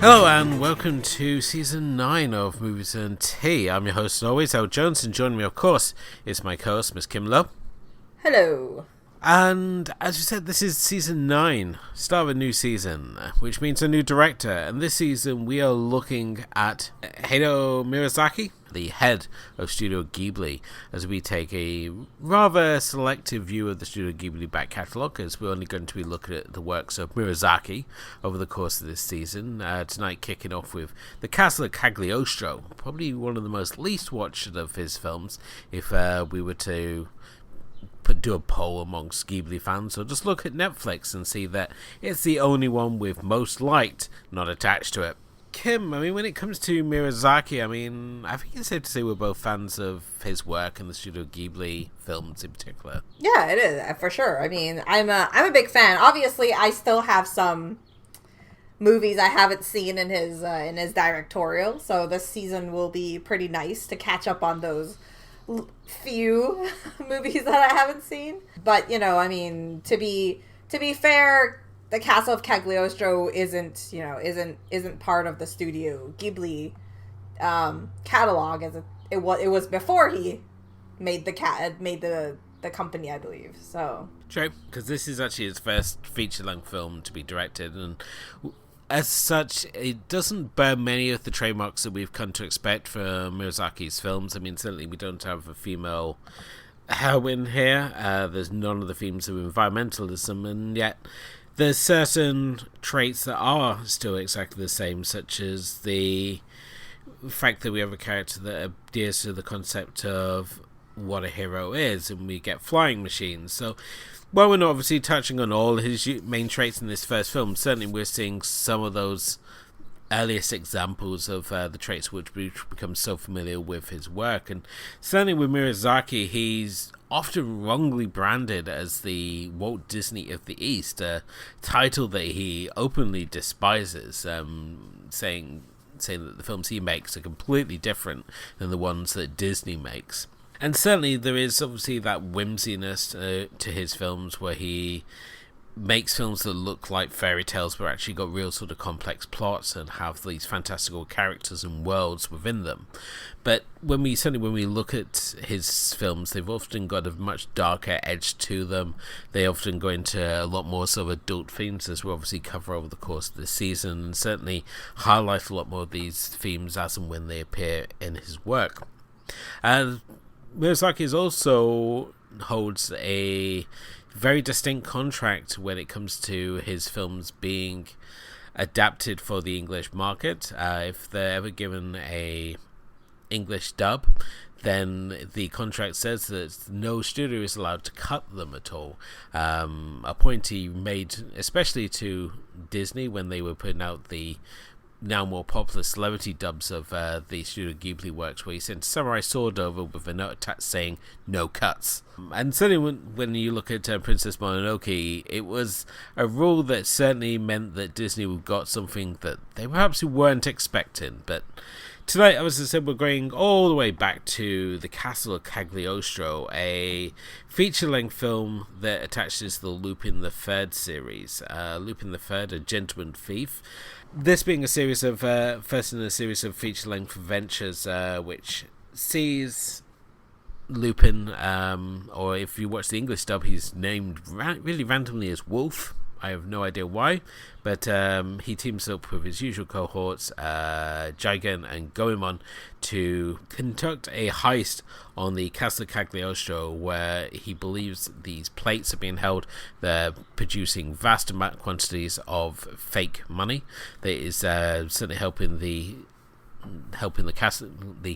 Hello and welcome to Season 9 of Movies and Tea. I'm your host as always, Al Jones, and joining me of course is my co-host Miss Kim Lowe. Hello. And as you said, this is Season 9, start of a new season, which means a new director. And this season we are looking at Hayao Miyazaki, the head of Studio Ghibli, as we take a rather selective view of the Studio Ghibli back catalogue, as we're only going to be looking at the works of Miyazaki over the course of this season. Tonight kicking off with The Castle of Cagliostro, probably one of the most least watched of his films, if we were to do a poll amongst Ghibli fans, or just look at Netflix and see that it's the only one with most liked not attached to it. Kim, when it comes to Miyazaki, I think it's safe to say we're both fans of his work and the Studio Ghibli films in particular. Yeah, it is, for sure. I'm a big fan. Obviously, I still have some movies I haven't seen in his directorial, so this season will be pretty nice to catch up on those few movies that I haven't seen. But to be fair, the Castle of Cagliostro isn't part of the Studio Ghibli catalog, as it was before he made the company, I believe. So true, because this is actually his first feature-length film to be directed, and as such, it doesn't bear many of the trademarks that we've come to expect for Miyazaki's films. Certainly we don't have a female heroine here. There's none of the themes of environmentalism, and yet there's certain traits that are still exactly the same, such as the fact that we have a character that adheres to the concept of what a hero is, and we get flying machines. So while we're not obviously touching on all his main traits in this first film, certainly we're seeing some of those earliest examples of the traits which we've become so familiar with his work. And certainly with Miyazaki, he's often wrongly branded as the Walt Disney of the East, a title that he openly despises, saying that the films he makes are completely different than the ones that Disney makes. And certainly there is obviously that whimsiness to his films, where he makes films that look like fairy tales but actually got real sort of complex plots and have these fantastical characters and worlds within them. But when we look at his films, they've often got a much darker edge to them. They often go into a lot more sort of adult themes, as we obviously cover over the course of the season, and certainly highlight a lot more of these themes as and when they appear in his work. Miyazaki also holds a very distinct contract when it comes to his films being adapted for the English market. If they're ever given a English dub, then the contract says that no studio is allowed to cut them at all. A point he made especially to Disney when they were putting out the now more popular celebrity dubs of the Studio Ghibli works, where he sent Samurai Sword over with a note attached saying no cuts. And certainly when you look at Princess Mononoke, it was a rule that certainly meant that Disney got something that they perhaps weren't expecting. But tonight, as I said, we're going all the way back to The Castle of Cagliostro, a feature-length film that attaches the Lupin the Third series. Lupin the Third, a gentleman thief. This being a series of first in a series of feature-length adventures, which sees Lupin, or if you watch the English dub, he's named really randomly as Wolf. I have no idea why, but he teams up with his usual cohorts, Jigen and Goemon, to conduct a heist on the Castle of Cagliostro, where he believes these plates are being held. They're producing vast quantities of fake money that is certainly helping the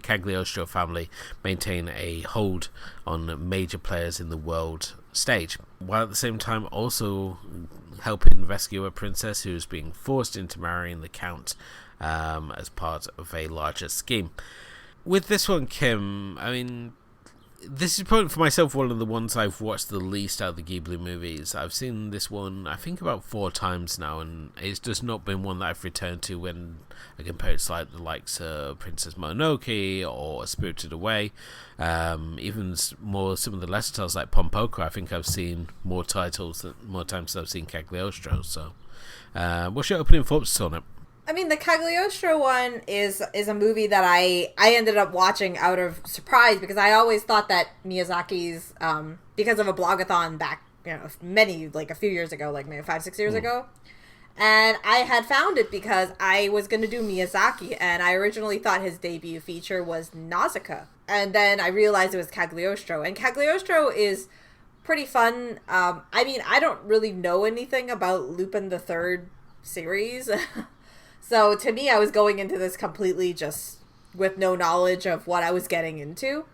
Cagliostro family maintain a hold on major players in the world stage, while at the same time also helping rescue a princess who is being forced into marrying the count as part of a larger scheme. With this one, Kim, this is probably for myself one of the ones I've watched the least out of the Ghibli movies. I've seen this one I think about 4 times now, and it's just not been one that I've returned to when I compare it to the likes of Princess Mononoke or Spirited Away. Even more some of the lesser titles like Pompoko, I think I've seen more times than I've seen Cagliostro. So what's your opening thoughts on it? I mean, the Cagliostro one is a movie that I ended up watching out of surprise because I always thought that Miyazaki's because of a blogathon back a few years ago, like maybe 5-6 years ago, and I had found it because I was going to do Miyazaki, and I originally thought his debut feature was Nausicaa, and then I realized it was Cagliostro, and Cagliostro is pretty fun. I mean, I don't really know anything about Lupin the Third series. So to me, I was going into this completely just with no knowledge of what I was getting into.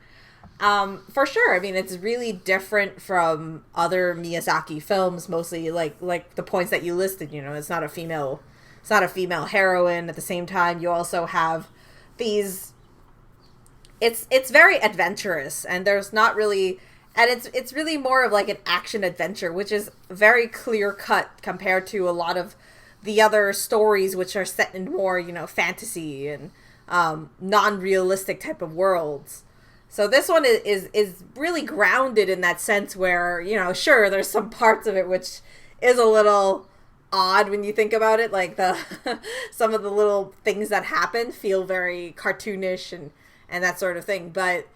For sure, I mean, it's really different from other Miyazaki films, mostly like the points that you listed. It's not a female heroine. At the same time, you also have these. It's very adventurous, and there's not really, and it's really more of like an action adventure, which is very clear cut compared to a lot of the other stories, which are set in more, fantasy and non-realistic type of worlds. So this one is really grounded in that sense where, sure, there's some parts of it which is a little odd when you think about it. Like some of the little things that happen feel very cartoonish and that sort of thing. But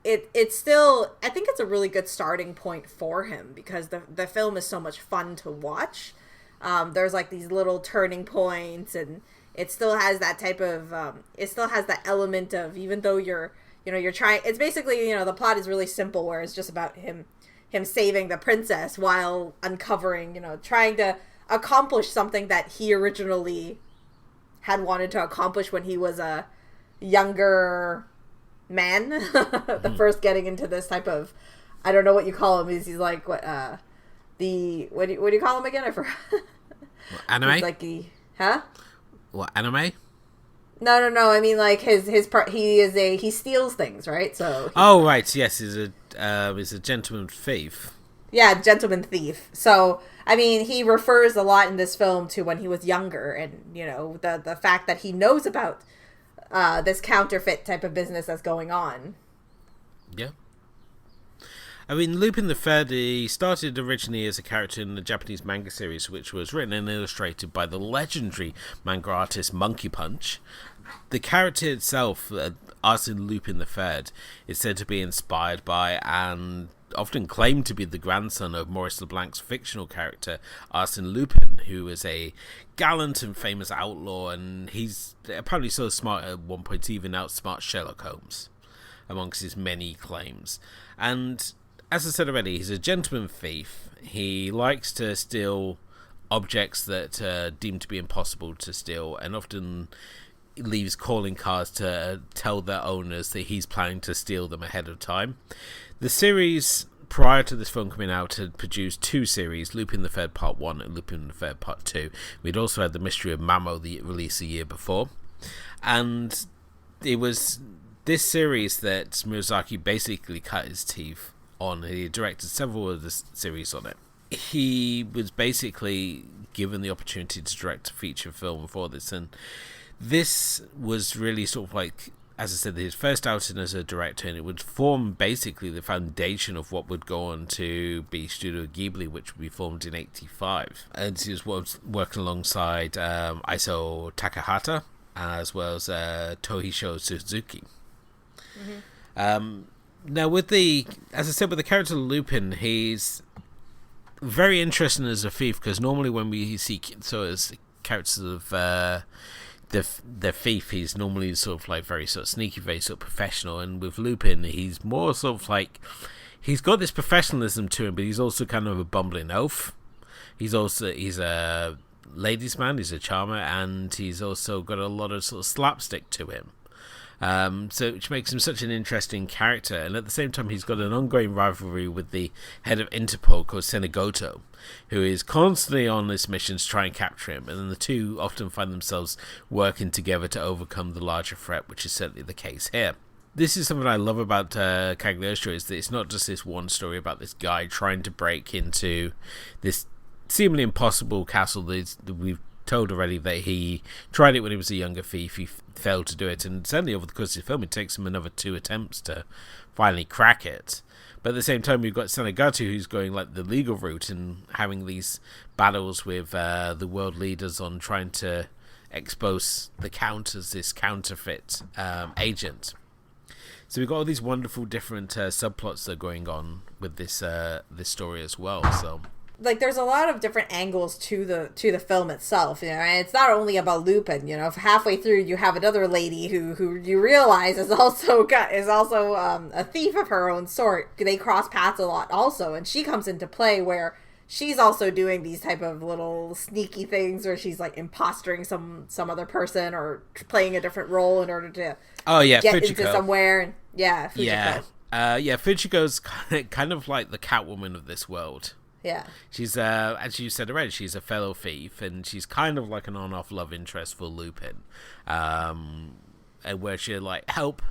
it's still, I think it's a really good starting point for him because the film is so much fun to watch. There's like these little turning points, and it still has that type of it still has that element of, even though you're trying, it's basically, the plot is really simple where it's just about him saving the princess while uncovering, trying to accomplish something that he originally had wanted to accomplish when he was a younger man. The first getting into this type of, I don't know what you call him, he's like what what do you call him again? I forgot. Anime? He's like What, anime? No. I mean, like his part. He steals things, right? So. Right. Yes, he's a gentleman thief. Yeah, gentleman thief. So I mean, he refers a lot in this film to when he was younger, and the fact that he knows about this counterfeit type of business that's going on. Yeah. I mean, Lupin the Third, he started originally as a character in the Japanese manga series, which was written and illustrated by the legendary manga artist Monkey Punch. The character itself, Arsène Lupin the Third, is said to be inspired by and often claimed to be the grandson of Maurice Leblanc's fictional character, Arsène Lupin, who was a gallant and famous outlaw, and he's apparently so smart at one point, even outsmart Sherlock Holmes, amongst his many claims. And as I said already, he's a gentleman thief. He likes to steal objects that are deemed to be impossible to steal, and often leaves calling cards to tell their owners that he's planning to steal them ahead of time. The series, prior to this film coming out, had produced two series, Lupin the Third Part 1 and Lupin the Third Part 2. We'd also had The Mystery of Mamo, the release a year before. And it was this series that Miyazaki basically cut his teeth on. He directed several of the series on it. He was basically given the opportunity to direct a feature film for this, and this was really sort of like, as I said, his first outing as a director, and it would form basically the foundation of what would go on to be Studio Ghibli, which would be formed in '85. And he was working alongside Isao Takahata as well as Tohisho Suzuki. Now, with as I said, with the character Lupin, he's very interesting as a thief, because normally when we see as characters of the thief, he's normally sort of like very sort of sneaky, very sort of professional, and with Lupin, he's more sort of like, he's got this professionalism to him, but he's also kind of a bumbling oaf. He's a ladies' man, he's a charmer, and he's also got a lot of sort of slapstick to him. So which makes him such an interesting character, and at the same time he's got an ongoing rivalry with the head of Interpol called Senegoto, who is constantly on this mission to try and capture him, and then the two often find themselves working together to overcome the larger threat, which is certainly the case here. This is something I love about Cagliostro, is that it's not just this one story about this guy trying to break into this seemingly impossible castle that we've told already that he tried it when he was a younger thief. He failed to do it, and certainly over the course of the film it takes him another 2 attempts to finally crack it. But at the same time, we've got Senegoto, who's going like the legal route and having these battles with the world leaders on trying to expose the Count as this counterfeit agent. So we've got all these wonderful different subplots that are going on with this story as well. So like there's a lot of different angles to the film itself, you know, and it's not only about Lupin. You know, halfway through you have another lady who you realize is also a thief of her own sort. They cross paths a lot also, and she comes into play where she's also doing these type of little sneaky things where she's like impostoring some other person or playing a different role in order to get Fujiko. into somewhere. And Fujiko. Fujiko's kind of like the Catwoman of this world. Yeah. She's as you said already, she's a fellow thief, and she's kind of like an on-off love interest for Lupin, and where she like help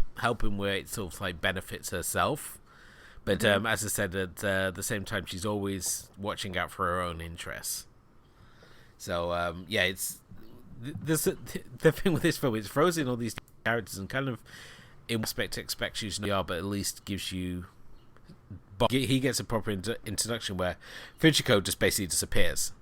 him where it sort of like benefits herself. But as I said, at the same time, she's always watching out for her own interests. So, it's the thing with this film. It throws in all these characters and kind of, in respect, expects you to know, but at least gives you. But he gets a proper introduction where Fujiko just basically disappears.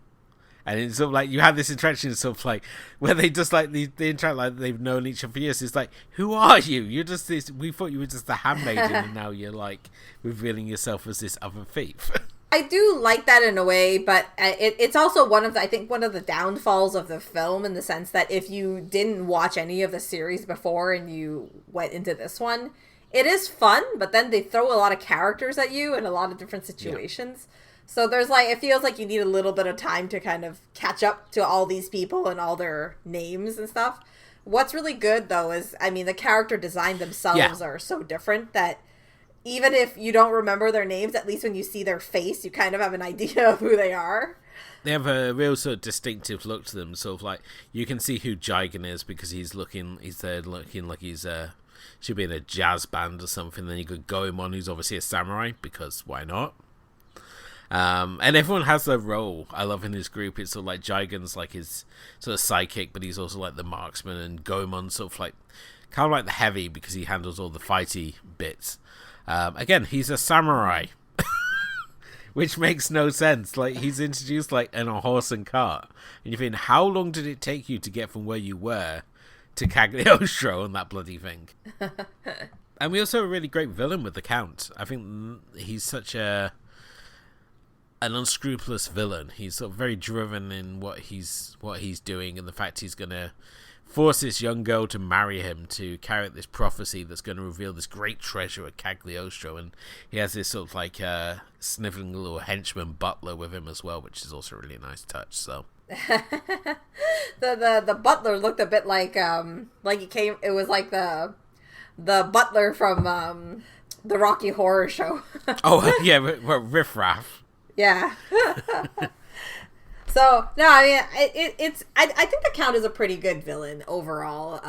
And it's sort of like you have this interaction, sort of like where they just like they interact like they've known each other for years. It's like, who are you? You're just this. We thought you were just the handmaiden, and now you're like revealing yourself as this other thief. I do like that in a way, but it's also one of the downfalls of the film, in the sense that if you didn't watch any of the series before and you went into this one, it is fun, but then they throw a lot of characters at you in a lot of different situations. Yeah. So there's like, it feels like you need a little bit of time to kind of catch up to all these people and all their names and stuff. What's really good though is, I mean, the character design themselves are so different that even if you don't remember their names, at least when you see their face, you kind of have an idea of who they are. They have a real sort of distinctive look to them. Sort of like, you can see who Jigen is because he's looking like he's should be in a jazz band or something. Then you could Goemon, who's obviously a samurai, because why not? And everyone has their role. I love in his group, it's sort of like Jigen's like his sort of sidekick, but he's also like the marksman, and Goemon's sort of like kind of like the heavy because he handles all the fighty bits. Again, he's a samurai, which makes no sense. Like, he's introduced like in a horse and cart, and you think, how long did it take you to get from where you were to Cagliostro on that bloody thing? And we also have a really great villain with the Count. I think he's such an unscrupulous villain. He's sort of very driven in what he's doing, and the fact he's gonna force this young girl to marry him to carry out this prophecy that's going to reveal this great treasure at Cagliostro. And he has this sort of like sniveling little henchman butler with him as well, which is also a really nice touch. So the butler looked a bit like it was like the butler from the Rocky Horror Show. Oh yeah, Riff Raff. Yeah. So no, I mean I think the Count is a pretty good villain overall.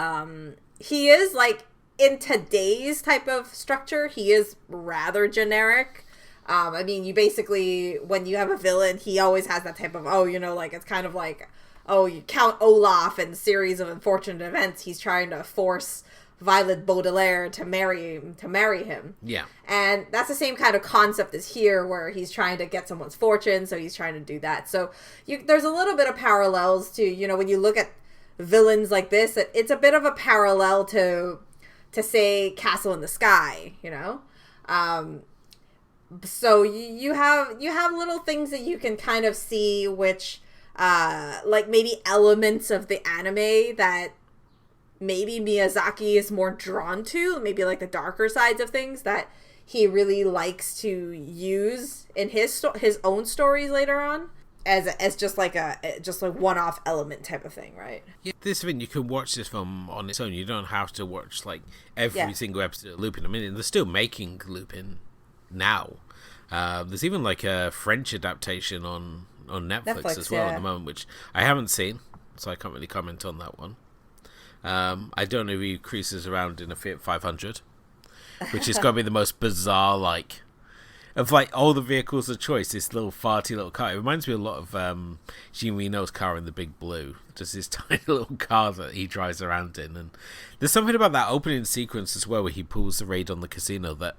He is like, in today's type of structure, he is rather generic. I mean, you basically, when you have a villain, he always has that type of, like, it's kind of like, you Count Olaf and series of unfortunate events. He's trying to force Violet Baudelaire to marry him. Yeah. And that's the same kind of concept as here, where he's trying to get someone's fortune, so he's trying to do that. So there's a little bit of parallels to, when you look at villains like this, it's a bit of a parallel to say Castle in the Sky, so you have little things that you can kind of see, which like maybe elements of the anime that maybe Miyazaki is more drawn to, maybe like the darker sides of things that he really likes to use in his own stories later on as just like one-off element type of thing, right? Yeah, this thing, you can watch this film on its own. You don't have to watch like every single episode of Lupin. I mean, they're still making Lupin now. There's even like a French adaptation on Netflix as well at the moment, which I haven't seen, so I can't really comment on that one. I don't know if he cruises around in a Fiat 500, which is got to be the most bizarre, like, of like all the vehicles of choice, this little farty little car. It reminds me a lot of Jean Reno's car in The Big Blue, just this tiny little car that he drives around in. And there's something about that opening sequence as well, where he pulls the raid on the casino, that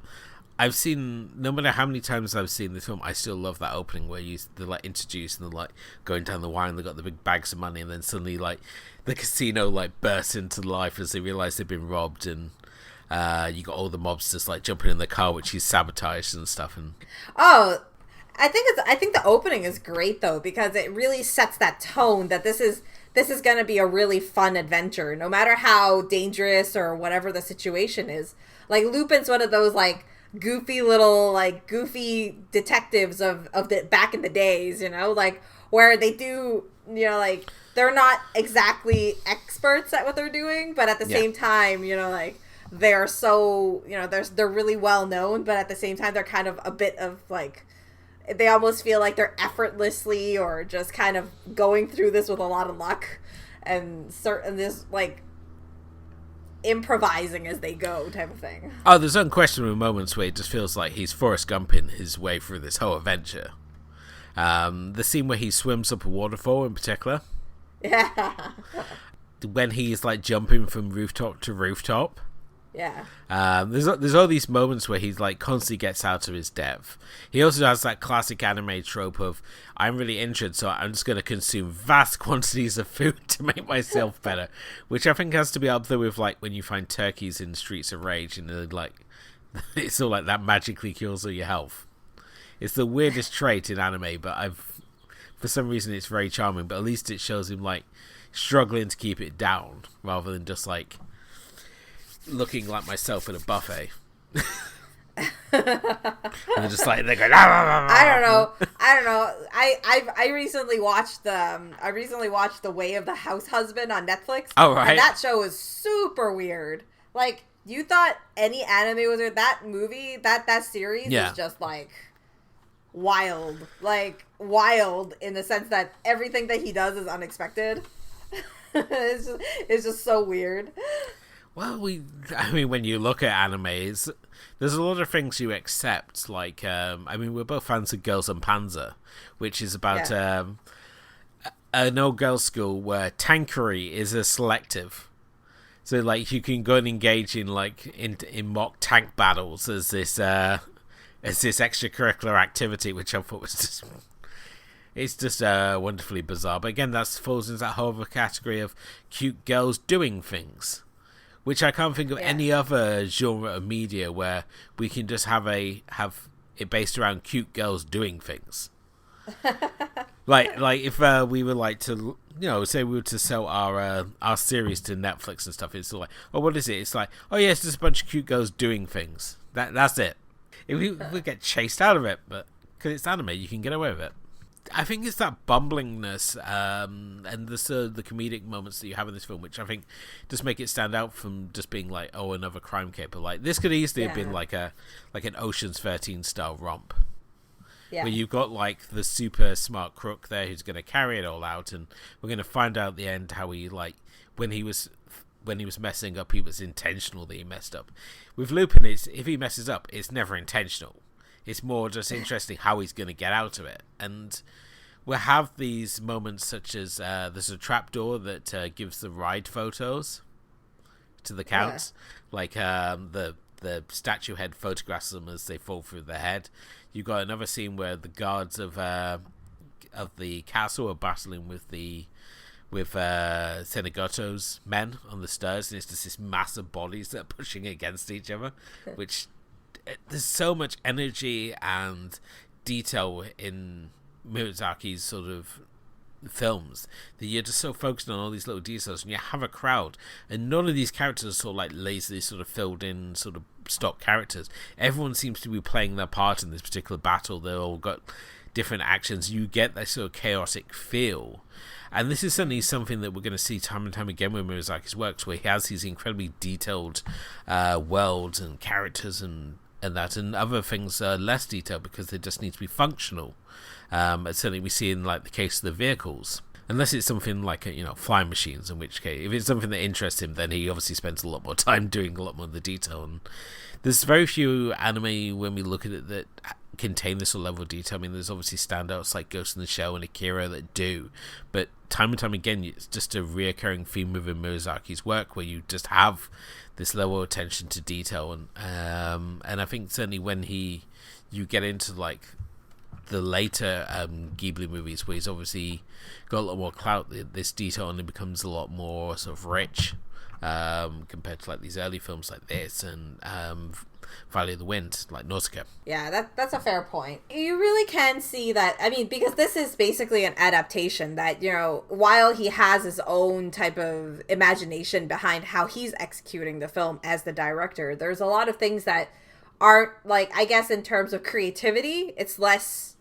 I've seen, no matter how many times I've seen this film, I still love that opening where they're like introduced and they're like going down the wire and they've got the big bags of money, and then suddenly like the casino like bursts into life as they realize they've been robbed, and you got all the mobsters like jumping in the car, which he's sabotaged and stuff. And I think the opening is great though, because it really sets that tone that this is going to be a really fun adventure, no matter how dangerous or whatever the situation is. Like Lupin's one of those like goofy detectives of the back in the days, you know, like where they do, you know, like they're not exactly experts at what they're doing, but at the same time, you know, like they're so, you know, they're really well known, but at the same time they're kind of a bit of like, they almost feel like they're effortlessly or just kind of going through this with a lot of luck and this like improvising as they go type of thing. Oh, there's unquestionable moments where it just feels like he's Forrest Gumping his way through this whole adventure. The scene where he swims up a waterfall in particular. Yeah. When he's like jumping from rooftop to rooftop. Yeah. There's all these moments where he like constantly gets out of his depth. He also has that classic anime trope of, I'm really injured, so I'm just going to consume vast quantities of food to make myself better, which I think has to be up there with like when you find turkeys in Streets of Rage and like it's all like that magically cures all your health. It's the weirdest trait in anime, but for some reason it's very charming. But at least it shows him like struggling to keep it down rather than just like looking like myself at a buffet. And they're just like, they're going, I don't know. I recently watched The Way of the House Husband on Netflix. Oh, right. And that show is super weird. Like, you thought any anime was weird. That movie, that series is just like wild. Like wild in the sense that everything that he does is unexpected. It's just so weird. Well, when you look at animes, there's a lot of things you accept. Like, we're both fans of Girls and Panzer, which is about an old girls' school where tankery is a selective. So, like, you can go and engage in mock tank battles as this extracurricular activity, which I thought was just wonderfully bizarre. But again, that falls into that whole other category of cute girls doing things, which I can't think of any other genre of media where we can just have it based around cute girls doing things. like if we were like to, you know, say we were to sell our series to Netflix and stuff, it's like, oh, what is it? It's like, oh yeah, it's just a bunch of cute girls doing things. That's it. If we get chased out of it, but because it's anime, you can get away with it. I think it's that bumblingness and the comedic moments that you have in this film, which I think just make it stand out from just being like, oh, another crime caper. Like this could easily have been like an Ocean's 13 style romp, where you've got like the super smart crook there who's going to carry it all out, and we're going to find out at the end how he like when he was messing up, he was intentional that he messed up. With Lupin, if he messes up, it's never intentional. It's more just interesting how he's going to get out of it. And we'll have these moments such as there's a trapdoor that gives the ride photos to the counts. Like the statue head photographs them as they fall through their head. You've got another scene where the guards of the castle are battling with Senegato's men on the stairs. And it's just this massive bodies that are pushing against each other, which... There's so much energy and detail in Miyazaki's sort of films that you're just so focused on all these little details, and you have a crowd, and none of these characters are sort of like lazily sort of filled in sort of stock characters. Everyone seems to be playing their part in this particular battle. They all got different actions. You get that sort of chaotic feel. And this is certainly something that we're going to see time and time again with Miyazaki's works, where he has these incredibly detailed worlds and characters and other things are less detailed because they just need to be functional. Certainly we see in like the case of the vehicles, unless it's something like flying machines, in which case if it's something that interests him, then he obviously spends a lot more time doing a lot more of the detail. And there's very few anime when we look at it that contain this level of detail. I mean, there's obviously standouts like Ghost in the Shell and Akira that do, but time and time again, it's just a reoccurring theme within Miyazaki's work where you just have this level of attention to detail, and I think certainly when you get into like the later Ghibli movies where he's obviously got a lot more clout, this detail only becomes a lot more sort of rich compared to like these early films like this and Valley of the Wind, like Nausicaa. Yeah, that's a fair point. You really can see that, I mean, because this is basically an adaptation that, you know, while he has his own type of imagination behind how he's executing the film as the director, there's a lot of things that aren't, like, I guess in terms of creativity, it's less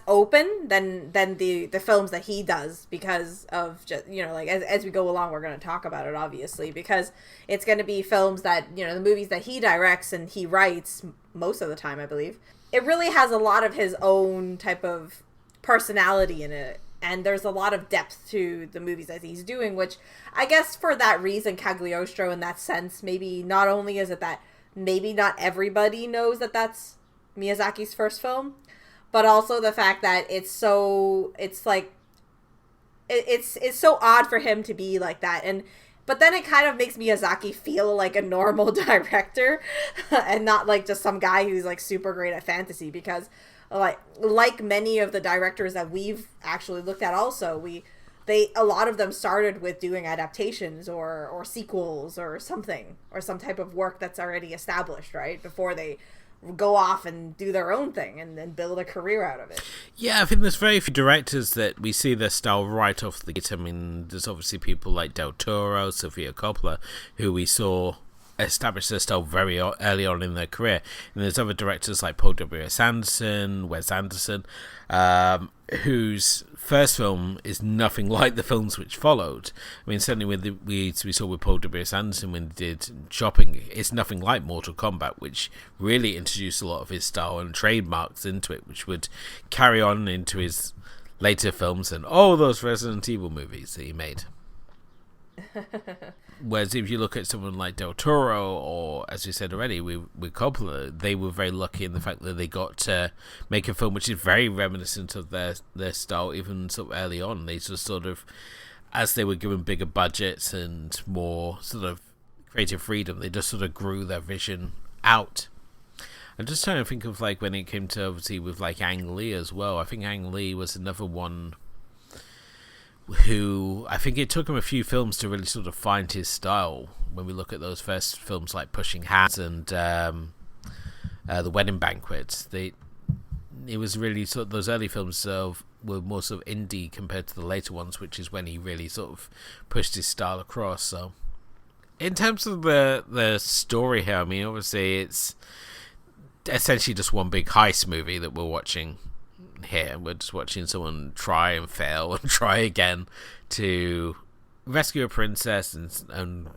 open than the films that he does because of just, you know, like as we go along we're going to talk about it obviously, because it's going to be films that, you know, the movies that he directs and he writes most of the time, I believe. It really has a lot of his own type of personality in it, and there's a lot of depth to the movies that he's doing, which I guess for that reason Cagliostro, in that sense, maybe not only is it that maybe not everybody knows that that's Miyazaki's first film, but also the fact that it's so odd for him to be like that. But then it kind of makes Miyazaki feel like a normal director and not like just some guy who's like super great at fantasy, because like many of the directors that we've actually looked at also, a lot of them started with doing adaptations or sequels or something, or some type of work that's already established, right? Before they go off and do their own thing and then build a career out of it. Yeah, I think there's very few directors that we see their style right off the gate. I mean, there's obviously people like Del Toro, Sofia Coppola, who we saw establish their style very early on in their career. And there's other directors like Paul W.S. Anderson, Wes Anderson, whose first film is nothing like the films which followed. I mean, certainly with we saw with Paul W.S. Anderson when he did Shopping, it's nothing like Mortal Kombat, which really introduced a lot of his style and trademarks into it, which would carry on into his later films and all those Resident Evil movies that he made. Whereas if you look at someone like Del Toro, or as we said already with Coppola, they were very lucky in the fact that they got to make a film which is very reminiscent of their style, even sort of early on. They just sort of, as they were given bigger budgets and more sort of creative freedom, they just sort of grew their vision out. I'm just trying to think of like when it came to obviously with like Ang Lee as well. I think Ang Lee was another one who I think it took him a few films to really sort of find his style. When we look at those first films like Pushing Hats and The Wedding Banquet, it was really sort of, those early films were more sort of indie compared to the later ones, which is when he really sort of pushed his style across. So in terms of the story here, I mean, obviously it's essentially just one big heist movie that we're watching here. We're just watching someone try and fail and try again to rescue a princess and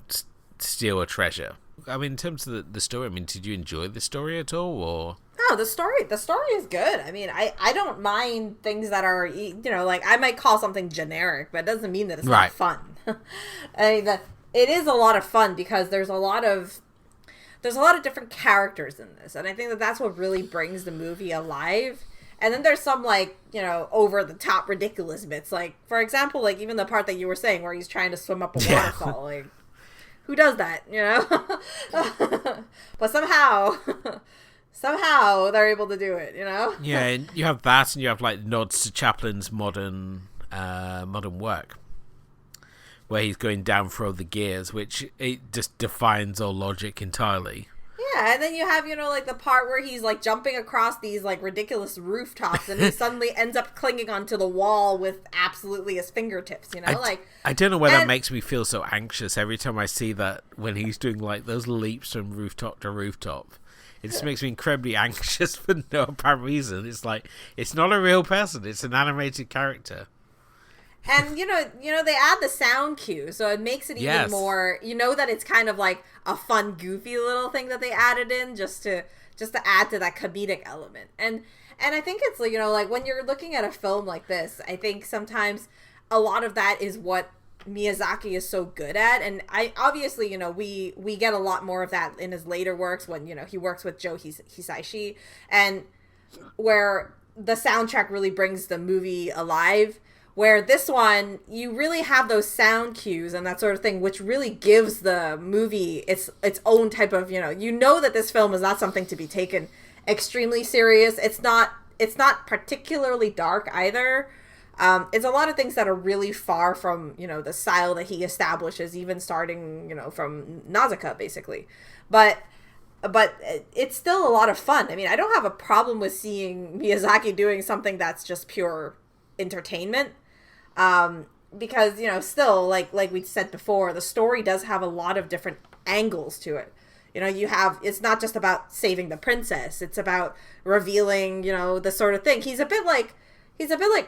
steal a treasure. I mean, in terms of the story, I mean, did you enjoy the story at all, or? No, the story is good. I mean, I don't mind things that are, you know, like I might call something generic, but it doesn't mean that it's not fun. I mean, it is a lot of fun because there's a lot of different characters in this, and I think that that's what really brings the movie alive. And then there's some, like, you know, over-the-top ridiculous bits. Like, for example, like, even the part that you were saying where he's trying to swim up a waterfall. Like, who does that, you know? But somehow they're able to do it, you know? Yeah, and you have that, and you have, like, nods to Chaplin's modern work, where he's going down through the gears, which it just defines all logic entirely. Yeah, and then you have, you know, like the part where he's like jumping across these like ridiculous rooftops and he suddenly ends up clinging onto the wall with absolutely his fingertips, you know? I don't know why that makes me feel so anxious every time I see that when he's doing like those leaps from rooftop to rooftop. It just makes me incredibly anxious for no apparent reason. It's like, it's not a real person, it's an animated character. And, you know, they add the sound cue, so it makes it even more, you know, that it's kind of like a fun, goofy little thing that they added in just to add to that comedic element. And I think it's, you know, like when you're looking at a film like this, I think sometimes a lot of that is what Miyazaki is so good at. And I obviously, we get a lot more of that in his later works when, he works with Joe Hisaishi, and where the soundtrack really brings the movie alive. Where this one, you really have those sound cues and that sort of thing, which really gives the movie its own type of, that this film is not something to be taken extremely serious. It's not particularly dark either. It's a lot of things that are really far from, the style that he establishes, even starting, from Nausicaa, basically. But it's still a lot of fun. I mean, I don't have a problem with seeing Miyazaki doing something that's just pure entertainment. Because, still, like we said before, the story does have a lot of different angles to it. It's not just about saving the princess. It's about revealing, the sort of thing. He's a bit like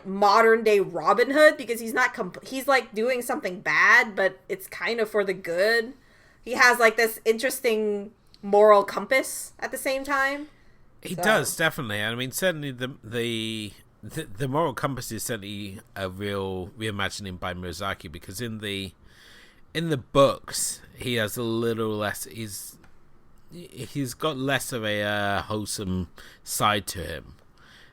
modern day Robin Hood, because he's like doing something bad, but it's kind of for the good. He has like this interesting moral compass at the same time. He does, definitely. I mean, certainly the moral compass is certainly a real reimagining by Miyazaki, because in the books he has a little less. He's got less of a wholesome side to him.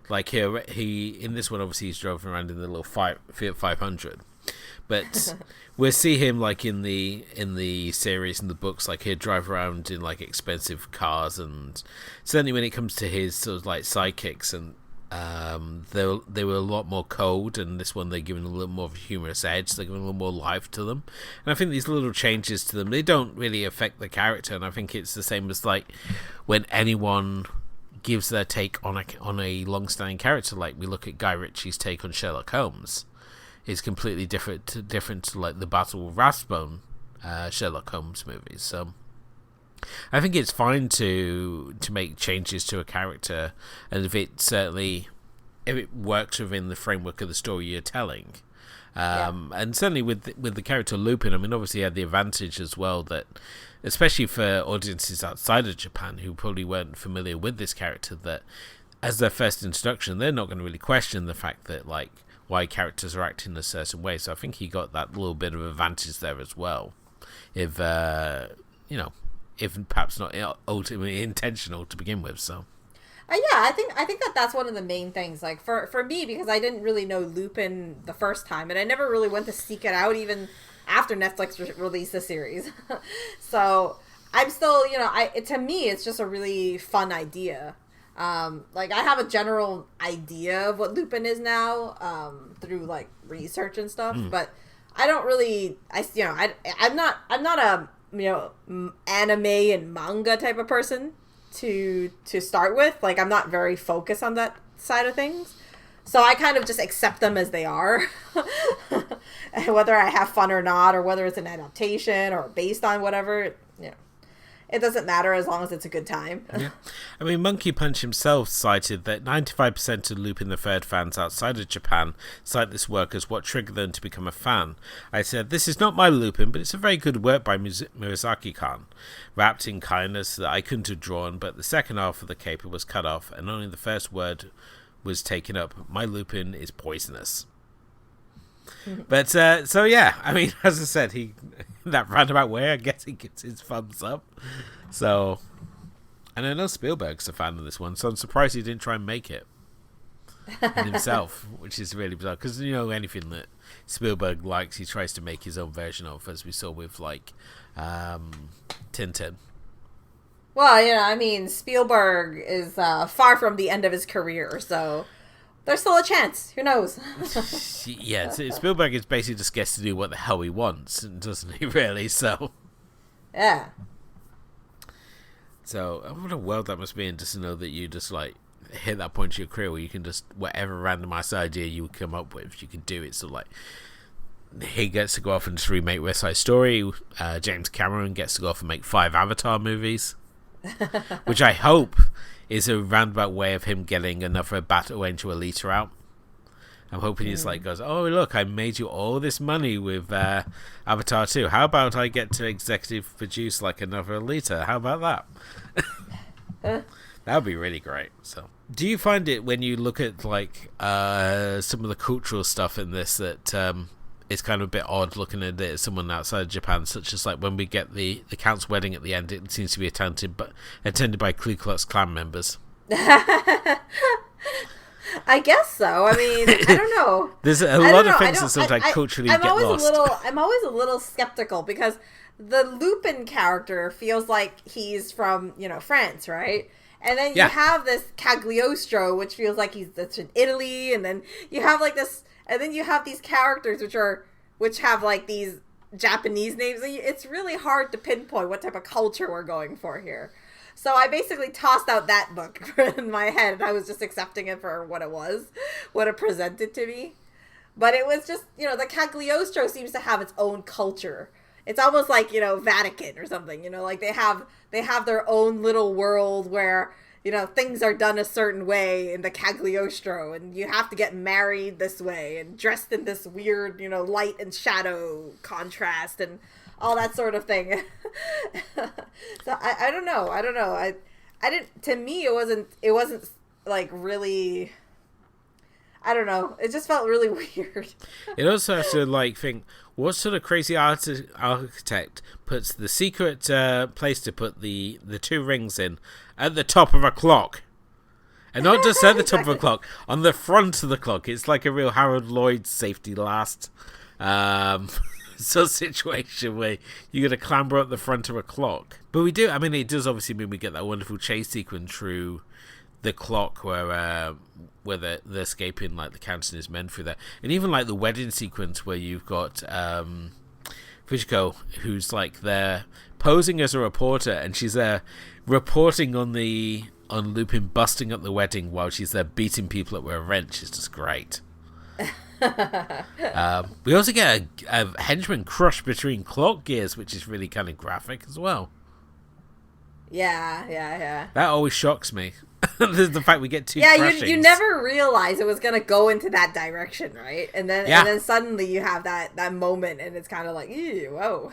Like he in this one, obviously he's driving around in the little Fiat 500, but we'll see him like in the series and the books, like he'll drive around in like expensive cars, and certainly when it comes to his sort of like sidekicks, and they were a lot more cold, and this one they're giving a little more of a humorous edge. They're giving a little more life to them, and I think these little changes to them, they don't really affect the character. And I think it's the same as like when anyone gives their take on a long-standing character. Like we look at Guy Ritchie's take on Sherlock Holmes, is completely different to like the Battle of Rathbone Sherlock Holmes movies. So I think it's fine to make changes to a character, and if it works within the framework of the story you're telling. And certainly with the character Lupin, I mean, obviously he had the advantage as well that, especially for audiences outside of Japan who probably weren't familiar with this character, that as their first introduction, they're not going to really question the fact that like why characters are acting in a certain way. So I think he got that little bit of advantage there as well, if perhaps not ultimately intentional to begin with. So I think that's one of the main things. Like for me, because I didn't really know Lupin the first time, and I never really went to seek it out even after Netflix released the series. So I'm still, to me, it's just a really fun idea. Like I have a general idea of what Lupin is now through like research and stuff, but I don't really. I'm not a anime and manga type of person to start with. Like I'm not very focused on that side of things, so I kind of just accept them as they are. Whether I have fun or not, or whether it's an adaptation or based on whatever, it doesn't matter as long as it's a good time. Yeah. I mean, Monkey Punch himself cited that 95% of Lupin the Third fans outside of Japan cite this work as what triggered them to become a fan. I said, "This is not my Lupin, but it's a very good work by Miyazaki-kan, wrapped in kindness that I couldn't have drawn, but the second half of the caper was cut off, and only the first word was taken up. My Lupin is poisonous." But, so yeah, I mean, as I said, he, in that roundabout way, I guess he gets his thumbs up. So, and I know Spielberg's a fan of this one, so I'm surprised he didn't try and make it himself, which is really bizarre, because, anything that Spielberg likes, he tries to make his own version of, as we saw with, like, Tintin. Well, Spielberg is far from the end of his career, so there's still a chance. Who knows? Yeah, Spielberg is basically just gets to do what the hell he wants, doesn't he, really? So, yeah. So, what a world that must be in, just to know that you just, like, hit that point in your career where you can just, whatever randomized idea you come up with, you can do it. So, like, he gets to go off and just remake West Side Story. James Cameron gets to go off and make 5 Avatar movies, which I hope is a roundabout way of him getting another Battle Angel Alita out. I'm hoping he's like goes, "Oh look, I made you all this money with Avatar 2. How about I get to executive produce like another Alita? How about that?" That would be really great. So, do you find it when you look at like some of the cultural stuff in this that it's kind of a bit odd looking at it as someone outside of Japan, such as like when we get the Count's wedding at the end, it seems to be attended by Ku Klux Klan members. I guess so. I mean, I don't know. There's a lot of things that sometimes culturally get lost. I'm always a little skeptical because the Lupin character feels like he's from, France, right? And then you have this Cagliostro, which feels like that's in Italy, and then you have like this, and then you have these characters which have like these Japanese names. It's really hard to pinpoint what type of culture we're going for here. So I basically tossed out that book in my head, and I was just accepting it for what it was, what it presented to me. But it was just, the Cagliostro seems to have its own culture. It's almost like, Vatican or something, like they have their own little world where, things are done a certain way in the Cagliostro, and you have to get married this way and dressed in this weird, light and shadow contrast and all that sort of thing. So I don't know. I didn't, to me, it wasn't like really, I don't know. It just felt really weird. It also has to like think, what sort of crazy architect puts the secret place to put the two rings in at the top of a clock? And not just at the top of a clock, on the front of the clock. It's like a real Harold Lloyd safety last sort of situation where you got to clamber up the front of a clock. But we do, I mean, it does obviously mean we get that wonderful chase sequence through the clock where they're escaping, like the Count and his men through there, and even like the wedding sequence where you've got Fujiko, who's like there posing as a reporter, and she's there reporting on Lupin busting up the wedding while she's there beating people up with a wrench. It's just great. We also get a henchman crush between clock gears, which is really kind of graphic as well. Yeah. That always shocks me. The fact we get two crushings. You never realize it was going to go into that direction, right? And then suddenly you have that moment, and it's kind of like, ew, whoa.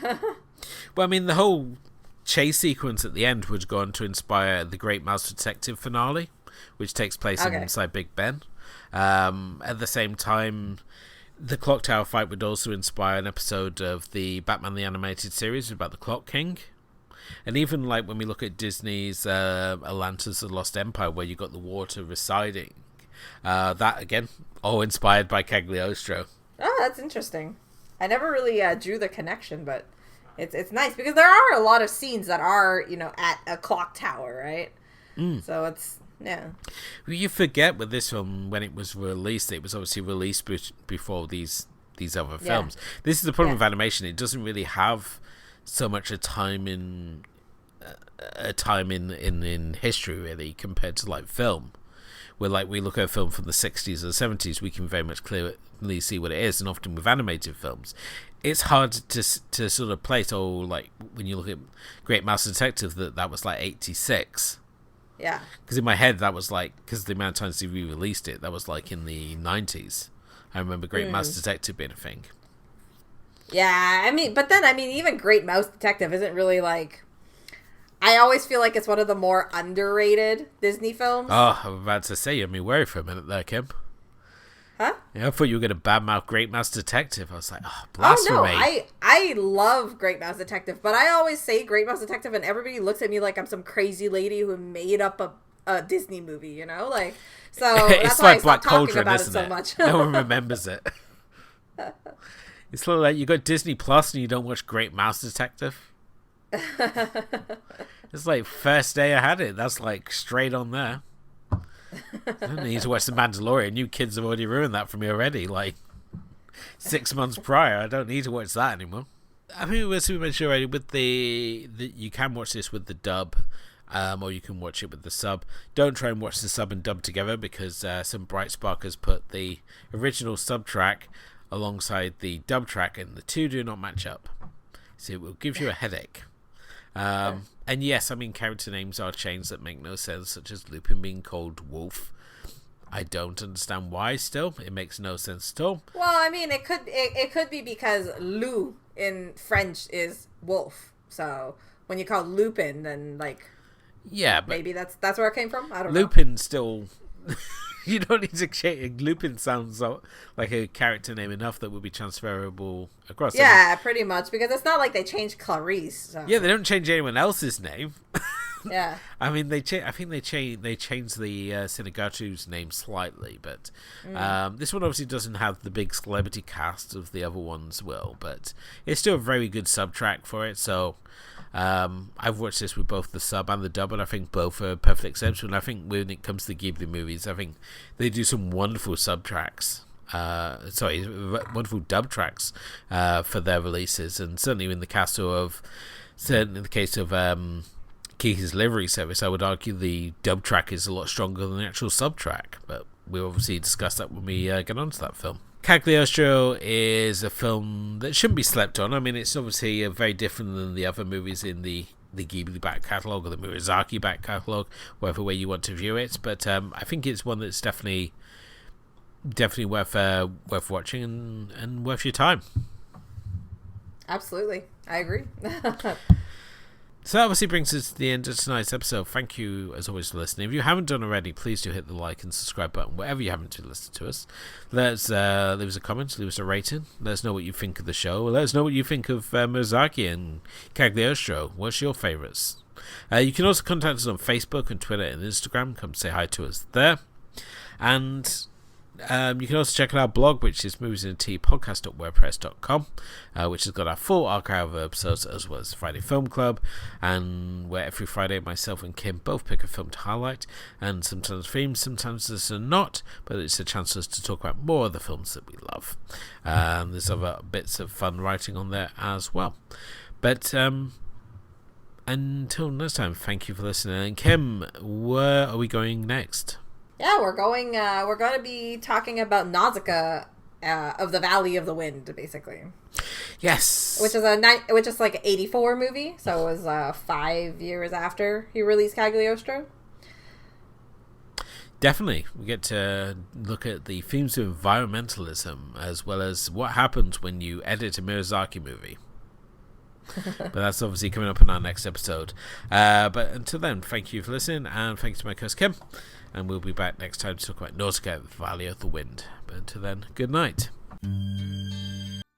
Well, I mean, the whole chase sequence at the end would go on to inspire the Great Mouse Detective finale, which takes place inside Big Ben. At the same time, the Clock Tower fight would also inspire an episode of the Batman the Animated Series about the Clock King. And even like when we look at Disney's Atlantis the Lost Empire, where you got the water receding, that again, all inspired by Cagliostro. Oh, that's interesting. I never really drew the connection, but it's nice because there are a lot of scenes that are, at a clock tower, right? So it's, yeah. You forget with this film, when it was released, it was obviously released before these other films. This is the problem with animation. It doesn't really have so much a time in history, really, compared to like film, where like we look at a film from the 60s or the 70s, we can very much clearly see what it is. And often with animated films, it's hard to sort of place, like when you look at Great Mouse Detective, that was like 86. Yeah, because in my head that was like, because the amount of times they re-released it, that was like in the 90s. I remember Great Mouse Detective being a thing. Yeah, I mean, even Great Mouse Detective isn't really like, I always feel like it's one of the more underrated Disney films. Oh, I was about to say, you made me worried for a minute there, Kim. Huh? Yeah, I thought you were going to badmouth Great Mouse Detective. I was like, oh, blasphemy. Oh, no, I love Great Mouse Detective, but I always say Great Mouse Detective, and everybody looks at me like I'm some crazy lady who made up a Disney movie, like, so that's why like I stopped talking about it so much. No one remembers it. It's sort of like you got Disney Plus and you don't watch Great Mouse Detective. It's like first day I had it. That's like straight on there. I don't need to watch The Mandalorian. You kids have already ruined that for me already. Like 6 months prior, I don't need to watch that anymore. I mean, as we mentioned already, with the you can watch this with the dub, or you can watch it with the sub. Don't try and watch the sub and dub together because some bright sparkers put the original sub track alongside the dub track, and the two do not match up, so it will give you a headache. And yes, I mean, character names are changed that make no sense, such as Lupin being called Wolf. I don't understand why. Still, it makes no sense at all. Well, I mean, it could be because Lou in French is wolf, so when you call Lupin, then like, yeah, but maybe that's where it came from. I don't know. Lupin still You don't need to change. Lupin sounds like a character name enough that would be transferable across. Yeah, pretty much, because it's not like they changed Clarisse. So. Yeah, they don't change anyone else's name. Yeah. I mean, I think they changed the Senegatu's name slightly, but this one obviously doesn't have the big celebrity cast of the other ones will, but it's still a very good subtrack for it. So I've watched this with both the sub and the dub, and I think both are perfect exception. I think when it comes to Ghibli movies, I think they do some wonderful subtracks. Wonderful dub tracks for their releases, and certainly in the case of Kiki's Livery Service, I would argue the dub track is a lot stronger than the actual sub track, but we'll obviously discuss that when we get onto that film. Cagliostro is a film that shouldn't be slept on. I mean, it's obviously very different than the other movies in the Ghibli back catalogue or the Miyazaki back catalogue, whatever way you want to view it, but I think it's one that's definitely worth watching and worth your time. Absolutely, I agree. So that obviously brings us to the end of tonight's episode. Thank you, as always, for listening. If you haven't done already, please do hit the like and subscribe button wherever you happen to listen to us. Let us leave us a comment, leave us a rating. Let us know what you think of the show. Let us know what you think of Miyazaki and Cagliostro. What's your favourites? You can also contact us on Facebook and Twitter and Instagram. Come say hi to us there. And you can also check out our blog, which is moviesandteapodcast.wordpress.com, which has got our full archive of episodes, as well as the Friday Film Club, and where every Friday myself and Kim both pick a film to highlight, and sometimes themes, sometimes there's not, but it's a chance for us to talk about more of the films that we love. There's other bits of fun writing on there as well. But until next time, thank you for listening. And Kim, where are we going next? Yeah, we're going to be talking about Nausicaa of the Valley of the Wind, basically. Yes. Which is like an 1984 movie, so it was 5 years after he released Cagliostro. Definitely. We get to look at the themes of environmentalism, as well as what happens when you edit a Miyazaki movie. But that's obviously coming up in our next episode. But until then, thank you for listening, and thanks to my co-host Kim. And we'll be back next time to talk about Nausicaa, the Valley of the Wind. But until then, good night.